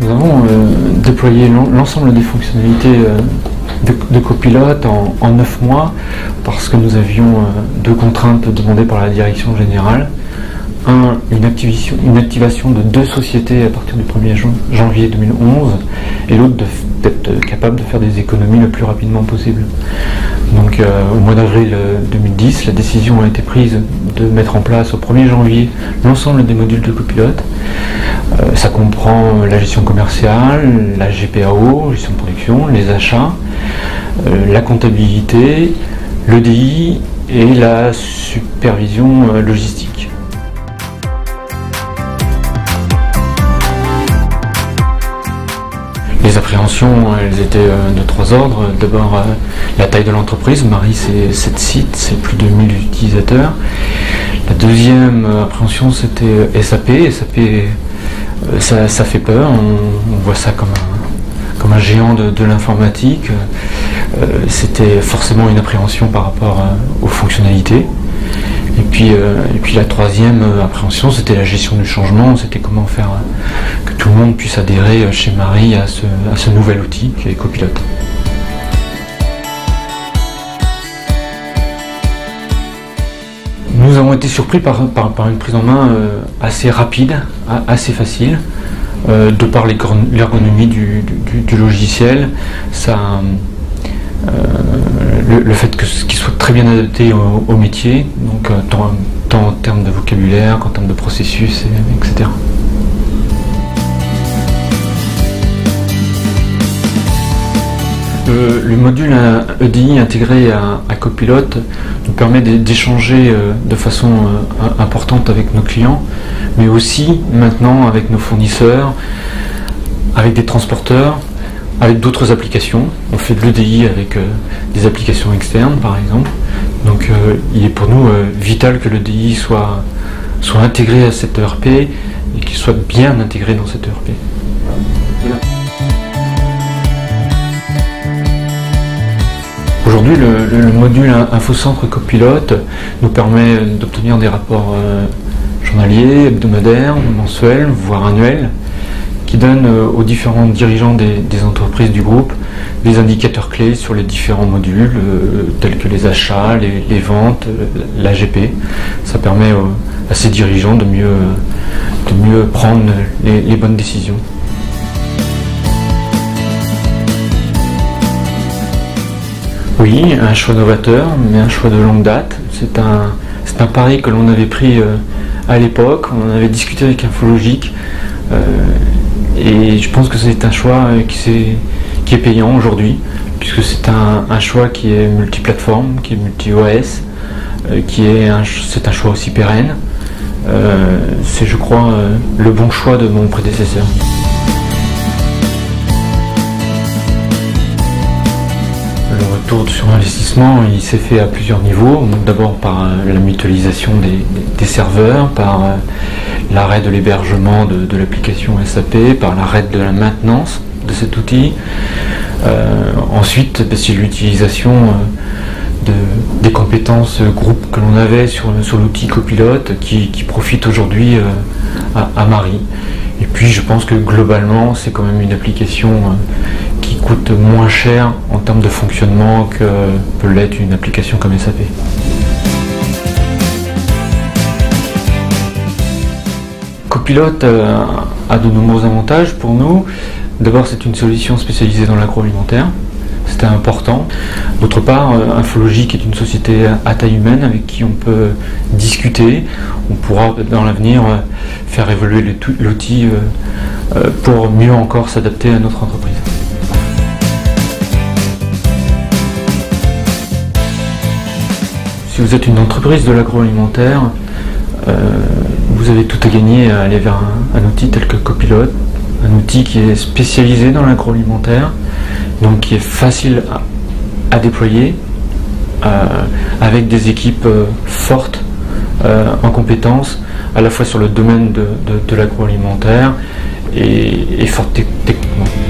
Nous avons déployé l'ensemble des fonctionnalités de Copilote en 9 mois parce que nous avions deux contraintes demandées par la direction générale. Une activation de 2 sociétés à partir du 1er janvier 2011 et l'autre d'être capable de faire des économies le plus rapidement possible. Donc au mois d'avril 2010, la décision a été prise de mettre en place au 1er janvier l'ensemble des modules de Copilote. Ça comprend la gestion commerciale, la GPAO, gestion de production, les achats, la comptabilité, l'EDI et la supervision logistique. Les appréhensions, elles étaient de 3 ordres. D'abord, la taille de l'entreprise. Marie, c'est 7 sites, c'est plus de 1000 utilisateurs. La deuxième appréhension, c'était SAP. SAP, ça fait peur. On voit ça comme un géant de l'informatique. C'était forcément une appréhension par rapport aux fonctionnalités. Et puis la troisième appréhension, c'était la gestion du changement, c'était comment faire que tout le monde puisse adhérer chez Marie à ce nouvel outil qui est Copilote. Nous avons été surpris par une prise en main assez rapide, assez facile, de par l'ergonomie du logiciel. Le fait qu'il soit très bien adapté au métier, donc tant en termes de vocabulaire qu'en termes de processus, etc. Le module EDI intégré à Copilote nous permet d'échanger de façon importante avec nos clients, mais aussi maintenant avec nos fournisseurs, avec des transporteurs, avec d'autres applications. On fait de l'EDI avec des applications externes par exemple. Donc il est pour nous vital que l'EDI soit intégré à cette ERP et qu'il soit bien intégré dans cette ERP. Voilà. Aujourd'hui, le module InfoCentre Copilote nous permet d'obtenir des rapports journaliers, hebdomadaires, mensuels, voire annuels, qui donne aux différents dirigeants des entreprises du groupe des indicateurs clés sur les différents modules tels que les achats, les ventes, l'AGP. Ça permet à ces dirigeants de mieux prendre les bonnes décisions. Oui, un choix novateur, mais un choix de longue date. C'est un pari que l'on avait pris à l'époque, on en avait discuté avec Infologic. Et je pense que c'est un choix qui est payant aujourd'hui, puisque c'est un choix qui est multiplateforme, qui est multi-OS, c'est un choix aussi pérenne. C'est, je crois, le bon choix de mon prédécesseur. Le retour sur investissement, il s'est fait à plusieurs niveaux. D'abord par la mutualisation des serveurs, par l'arrêt de l'hébergement de l'application SAP, par l'arrêt de la maintenance de cet outil. Ensuite, c'est l'utilisation des compétences groupe que l'on avait sur l'outil Copilote qui profite aujourd'hui à Marie. Et puis je pense que globalement c'est quand même une application qui coûte moins cher en termes de fonctionnement que peut l'être une application comme SAP. Copilote a de nombreux avantages pour nous. D'abord, c'est une solution spécialisée dans l'agroalimentaire, c'était important. D'autre part, Infologic est une société à taille humaine avec qui on peut discuter. On pourra dans l'avenir faire évoluer l'outil pour mieux encore s'adapter à notre entreprise. Si vous êtes une entreprise de l'agroalimentaire, vous avez tout à gagner à aller vers un outil tel que Copilote, un outil qui est spécialisé dans l'agroalimentaire, donc qui est facile à déployer, avec avec des équipes fortes en compétences, à la fois sur le domaine de l'agroalimentaire et fortes techniquement.